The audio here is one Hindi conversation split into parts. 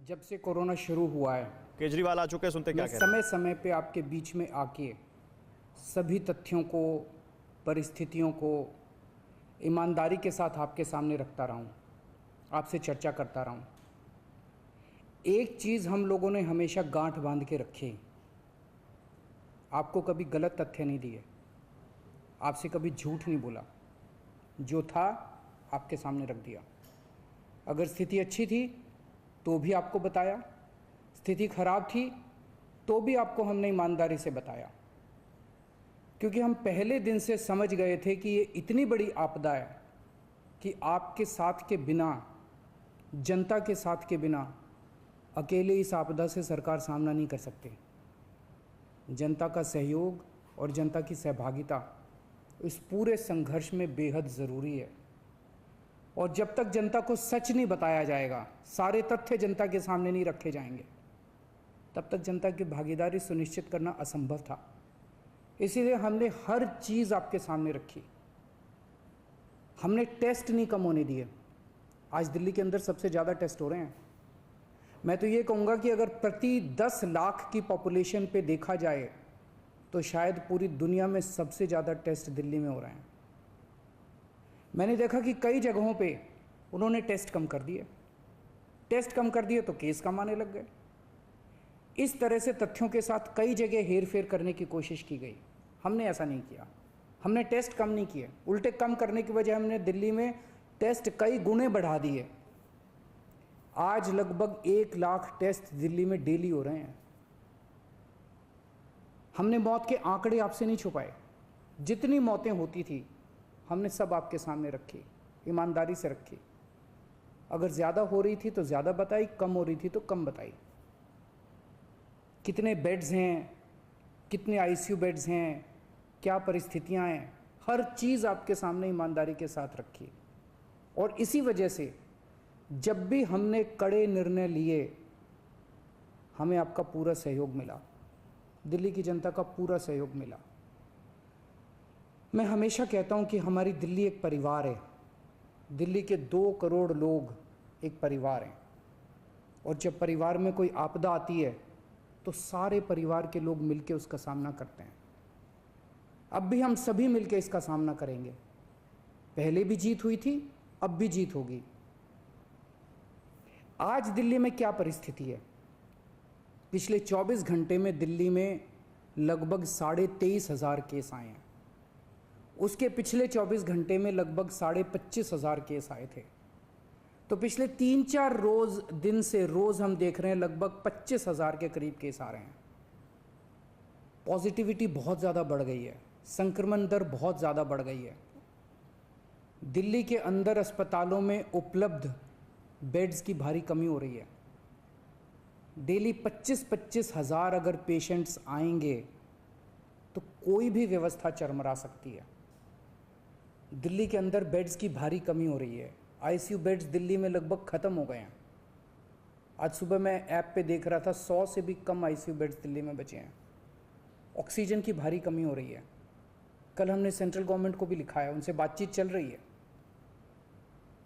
जब से कोरोना शुरू हुआ है, केजरीवाल आ चुके हैं, सुनते क्या मैं कह रहे समय समय पे आपके बीच में आके सभी तथ्यों को, परिस्थितियों को ईमानदारी के साथ आपके सामने रखता रहा हूँ, आपसे चर्चा करता रहा हूँ। एक चीज़ हम लोगों ने हमेशा गांठ बांध के रखी, आपको कभी गलत तथ्य नहीं दिए, आपसे कभी झूठ नहीं बोला, जो था आपके सामने रख दिया। अगर स्थिति अच्छी थी तो भी आपको बताया, स्थिति खराब थी तो भी आपको हमने ईमानदारी से बताया, क्योंकि हम पहले दिन से समझ गए थे कि ये इतनी बड़ी आपदा है कि आपके साथ के बिना, जनता के साथ के बिना अकेले इस आपदा से सरकार सामना नहीं कर सकती। जनता का सहयोग और जनता की सहभागिता इस पूरे संघर्ष में बेहद ज़रूरी है। और जब तक जनता को सच नहीं बताया जाएगा, सारे तथ्य जनता के सामने नहीं रखे जाएंगे, तब तक जनता की भागीदारी सुनिश्चित करना असंभव था। इसीलिए हमने हर चीज़ आपके सामने रखी। हमने टेस्ट नहीं कम होने दिए। आज दिल्ली के अंदर सबसे ज़्यादा टेस्ट हो रहे हैं। मैं तो ये कहूँगा कि अगर प्रति 10 लाख की पॉपुलेशन पे देखा जाए तो शायद पूरी दुनिया में सबसे ज़्यादा टेस्ट दिल्ली में हो रहे हैं। मैंने देखा कि कई जगहों पे उन्होंने टेस्ट कम कर दिए, टेस्ट कम कर दिए तो केस कम आने लग गए। इस तरह से तथ्यों के साथ कई जगह हेरफेर करने की कोशिश की गई। हमने ऐसा नहीं किया, हमने टेस्ट कम नहीं किए, उल्टे कम करने की वजह हमने दिल्ली में टेस्ट कई गुने बढ़ा दिए। आज लगभग 1 लाख टेस्ट दिल्ली में डेली हो रहे हैं। हमने मौत के आंकड़े आपसे नहीं छुपाए, जितनी मौतें होती थी हमने सब आपके सामने रखी, ईमानदारी से रखी। अगर ज़्यादा हो रही थी तो ज़्यादा बताई, कम हो रही थी तो कम बताई। कितने बेड्स हैं, कितने आईसीयू बेड्स हैं, क्या परिस्थितियां हैं, हर चीज़ आपके सामने ईमानदारी के साथ रखी। और इसी वजह से जब भी हमने कड़े निर्णय लिए, हमें आपका पूरा सहयोग मिला, दिल्ली की जनता का पूरा सहयोग मिला। मैं हमेशा कहता हूं कि हमारी दिल्ली एक परिवार है। दिल्ली के 2 करोड़ लोग एक परिवार हैं, और जब परिवार में कोई आपदा आती है तो सारे परिवार के लोग मिलकर उसका सामना करते हैं। अब भी हम सभी मिलकर इसका सामना करेंगे। पहले भी जीत हुई थी, अब भी जीत होगी। आज दिल्ली में क्या परिस्थिति है? पिछले 24 घंटे में दिल्ली में लगभग 23,500 केस आए हैं। उसके पिछले 24 घंटे में लगभग 25,500 केस आए थे। तो पिछले 3-4 दिन से रोज हम देख रहे हैं लगभग 25,000 के करीब केस आ रहे हैं। पॉजिटिविटी बहुत ज़्यादा बढ़ गई है, संक्रमण दर बहुत ज़्यादा बढ़ गई है। दिल्ली के अंदर अस्पतालों में उपलब्ध बेड्स की भारी कमी हो रही है। डेली 25-25 हज़ार अगर पेशेंट्स आएंगे तो कोई भी व्यवस्था चरमरा सकती है। दिल्ली के अंदर बेड्स की भारी कमी हो रही है। आईसीयू बेड्स दिल्ली में लगभग ख़त्म हो गए हैं। आज सुबह मैं ऐप पे देख रहा था 100 से भी कम आईसीयू बेड्स दिल्ली में बचे हैं। ऑक्सीजन की भारी कमी हो रही है। कल हमने सेंट्रल गवर्नमेंट को भी लिखा है, उनसे बातचीत चल रही है।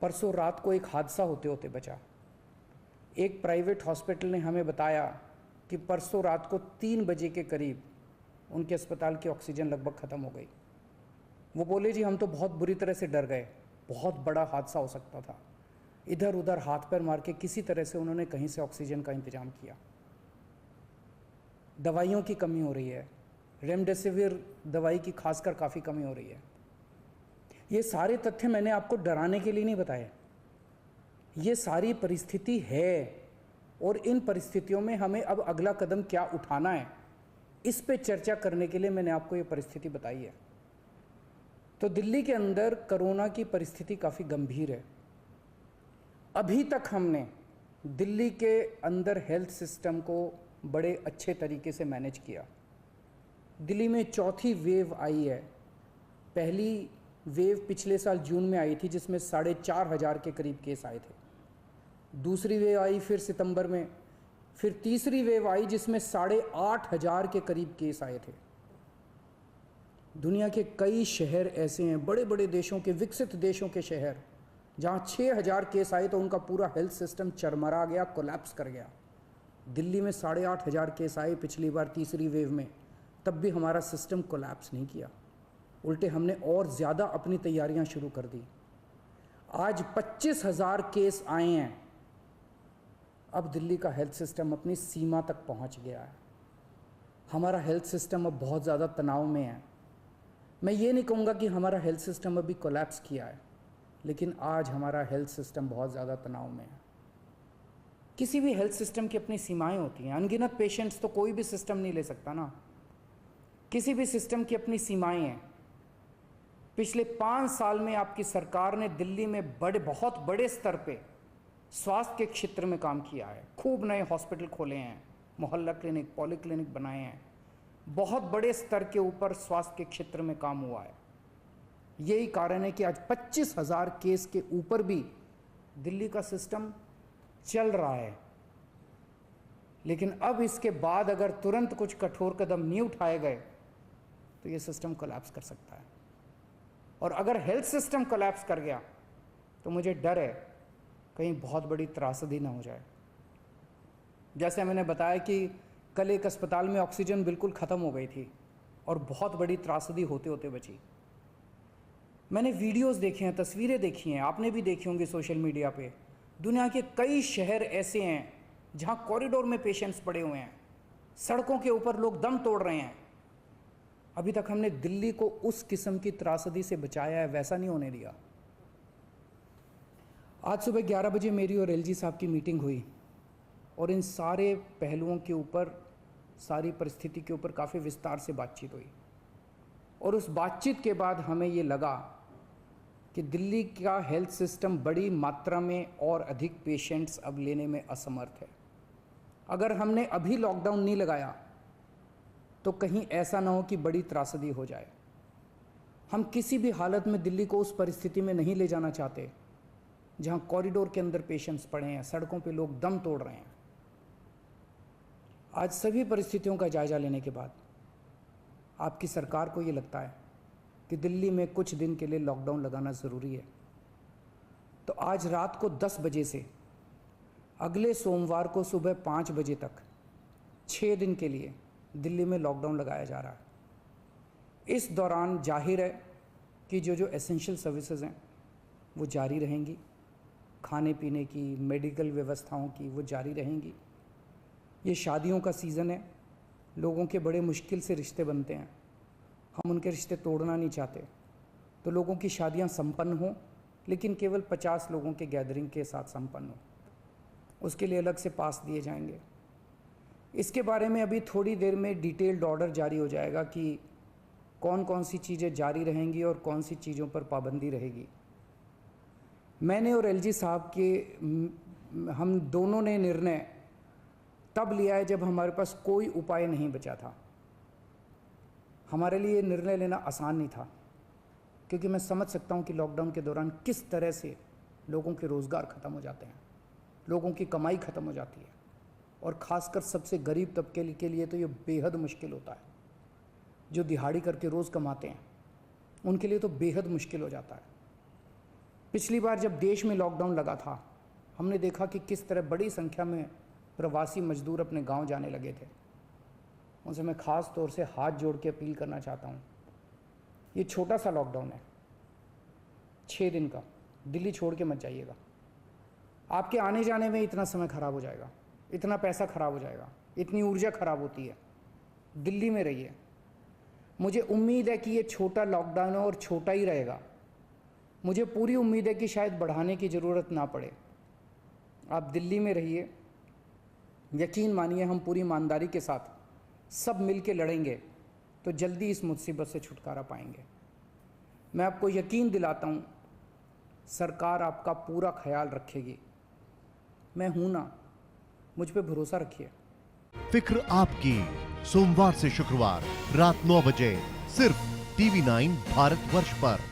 परसों रात को एक हादसा होते होते बचा। एक प्राइवेट हॉस्पिटल ने हमें बताया कि परसों रात को 3 बजे के करीब उनके अस्पताल की ऑक्सीजन लगभग ख़त्म हो गई। वो बोले जी हम तो बहुत बुरी तरह से डर गए, बहुत बड़ा हादसा हो सकता था। इधर उधर हाथ पैर मार के किसी तरह से उन्होंने कहीं से ऑक्सीजन का इंतजाम किया। दवाइयों की कमी हो रही है, रेमडेसिविर दवाई की खासकर काफ़ी कमी हो रही है। ये सारे तथ्य मैंने आपको डराने के लिए नहीं बताए, ये सारी परिस्थिति है। और इन परिस्थितियों में हमें अब अगला कदम क्या उठाना है, इस पे चर्चा करने के लिए मैंने आपको ये परिस्थिति बताई है। तो दिल्ली के अंदर कोरोना की परिस्थिति काफ़ी गंभीर है। अभी तक हमने दिल्ली के अंदर हेल्थ सिस्टम को बड़े अच्छे तरीके से मैनेज किया। दिल्ली में चौथी वेव आई है। पहली वेव पिछले साल जून में आई थी, जिसमें 4,500 के करीब केस आए थे। दूसरी वेव आई फिर सितंबर में, फिर तीसरी वेव आई जिसमें 8,500 के करीब केस आए थे। दुनिया के कई शहर ऐसे हैं, बड़े बड़े देशों के, विकसित देशों के शहर, जहाँ 6,000 केस आए तो उनका पूरा हेल्थ सिस्टम चरमरा गया, कोलैप्स कर गया। दिल्ली में 8,500 केस आए पिछली बार तीसरी वेव में, तब भी हमारा सिस्टम कोलैप्स नहीं किया, उल्टे हमने और ज़्यादा अपनी तैयारियां शुरू कर दी। आज 25,000 केस आए हैं। अब दिल्ली का हेल्थ सिस्टम अपनी सीमा तक पहुंच गया है। हमारा हेल्थ सिस्टम अब बहुत ज़्यादा तनाव में है। मैं ये नहीं कहूँगा कि हमारा हेल्थ सिस्टम अभी कोलैप्स किया है, लेकिन आज हमारा हेल्थ सिस्टम बहुत ज़्यादा तनाव में है। किसी भी हेल्थ सिस्टम की अपनी सीमाएं होती हैं। अनगिनत पेशेंट्स तो कोई भी सिस्टम नहीं ले सकता ना। किसी भी सिस्टम की अपनी सीमाएं हैं। पिछले 5 साल में आपकी सरकार ने दिल्ली में बहुत बड़े स्तर पे स्वास्थ्य के क्षेत्र में काम किया है। खूब नए हॉस्पिटल खोले हैं, मोहल्ला क्लिनिक, पॉली क्लिनिक बनाए हैं। बहुत बड़े स्तर के ऊपर स्वास्थ्य के क्षेत्र में काम हुआ है। यही कारण है कि आज 25,000 केस के ऊपर भी दिल्ली का सिस्टम चल रहा है। लेकिन अब इसके बाद अगर तुरंत कुछ कठोर कदम नहीं उठाए गए तो ये सिस्टम कोलैप्स कर सकता है। और अगर हेल्थ सिस्टम कोलैप्स कर गया तो मुझे डर है कहीं बहुत बड़ी त्रासदी ना हो जाए। जैसे मैंने बताया कि कल एक अस्पताल में ऑक्सीजन बिल्कुल ख़त्म हो गई थी और बहुत बड़ी त्रासदी होते होते बची। मैंने वीडियोस देखे हैं, तस्वीरें देखी हैं, आपने भी देखी होंगी सोशल मीडिया पे। दुनिया के कई शहर ऐसे हैं जहां कॉरिडोर में पेशेंट्स पड़े हुए हैं, सड़कों के ऊपर लोग दम तोड़ रहे हैं। अभी तक हमने दिल्ली को उस किस्म की त्रासदी से बचाया है, वैसा नहीं होने दिया। आज सुबह 11 बजे मेरी और एलजी साहब की मीटिंग हुई और इन सारे पहलुओं के ऊपर, सारी परिस्थिति के ऊपर काफ़ी विस्तार से बातचीत हुई। और उस बातचीत के बाद हमें ये लगा कि दिल्ली का हेल्थ सिस्टम बड़ी मात्रा में और अधिक पेशेंट्स अब लेने में असमर्थ है। अगर हमने अभी लॉकडाउन नहीं लगाया तो कहीं ऐसा ना हो कि बड़ी त्रासदी हो जाए। हम किसी भी हालत में दिल्ली को उस परिस्थिति में नहीं ले जाना चाहते जहां कॉरिडोर के अंदर पेशेंट्स पड़े हैं, सड़कों पे लोग दम तोड़ रहे हैं। आज सभी परिस्थितियों का जायजा लेने के बाद आपकी सरकार को ये लगता है कि दिल्ली में कुछ दिन के लिए लॉकडाउन लगाना ज़रूरी है, तो आज रात को 10 बजे से अगले सोमवार को सुबह 5 बजे तक 6 दिन के लिए दिल्ली में लॉकडाउन लगाया जा रहा है। इस दौरान जाहिर है कि जो एसेंशियल सर्विसेज हैं वो जारी रहेंगी, खाने पीने की, मेडिकल व्यवस्थाओं की वो जारी रहेंगी। ये शादियों का सीज़न है, लोगों के बड़े मुश्किल से रिश्ते बनते हैं, हम उनके रिश्ते तोड़ना नहीं चाहते, तो लोगों की शादियां संपन्न हों, लेकिन केवल 50 लोगों के गैदरिंग के साथ संपन्न हो। उसके लिए अलग से पास दिए जाएंगे। इसके बारे में अभी थोड़ी देर में डिटेल्ड ऑर्डर जारी हो जाएगा कि कौन कौन सी चीज़ें जारी रहेंगी और कौन सी चीज़ों पर पाबंदी रहेगी। मैंने और एलजी साहब के हम दोनों ने निर्णय तब लिया है जब हमारे पास कोई उपाय नहीं बचा था। हमारे लिए निर्णय लेना आसान नहीं था, क्योंकि मैं समझ सकता हूं कि लॉकडाउन के दौरान किस तरह से लोगों के रोज़गार ख़त्म हो जाते हैं, लोगों की कमाई ख़त्म हो जाती है, और ख़ासकर सबसे गरीब तबके के लिए तो ये बेहद मुश्किल होता है। जो दिहाड़ी करके रोज़ कमाते हैं उनके लिए तो बेहद मुश्किल हो जाता है। पिछली बार जब देश में लॉकडाउन लगा था, हमने देखा कि किस तरह बड़ी संख्या में प्रवासी मजदूर अपने गांव जाने लगे थे। उनसे मैं ख़ास तौर से हाथ जोड़ के अपील करना चाहता हूं, ये छोटा सा लॉकडाउन है, 6 दिन का, दिल्ली छोड़ के मत जाइएगा। आपके आने जाने में इतना समय खराब हो जाएगा, इतना पैसा खराब हो जाएगा, इतनी ऊर्जा खराब होती है। दिल्ली में रहिए। मुझे उम्मीद है कि ये छोटा लॉकडाउन है और छोटा ही रहेगा। मुझे पूरी उम्मीद है कि शायद बढ़ाने की ज़रूरत ना पड़े। आप दिल्ली में रहिए। यकीन मानिए, हम पूरी ईमानदारी के साथ सब मिल के लड़ेंगे तो जल्दी इस मुसीबत से छुटकारा पाएंगे। मैं आपको यकीन दिलाता हूँ, सरकार आपका पूरा ख्याल रखेगी। मैं हूँ ना, मुझ पे भरोसा रखिए। फिक्र आपकी, सोमवार से शुक्रवार रात 9 बजे सिर्फ TV9 भारतवर्ष पर।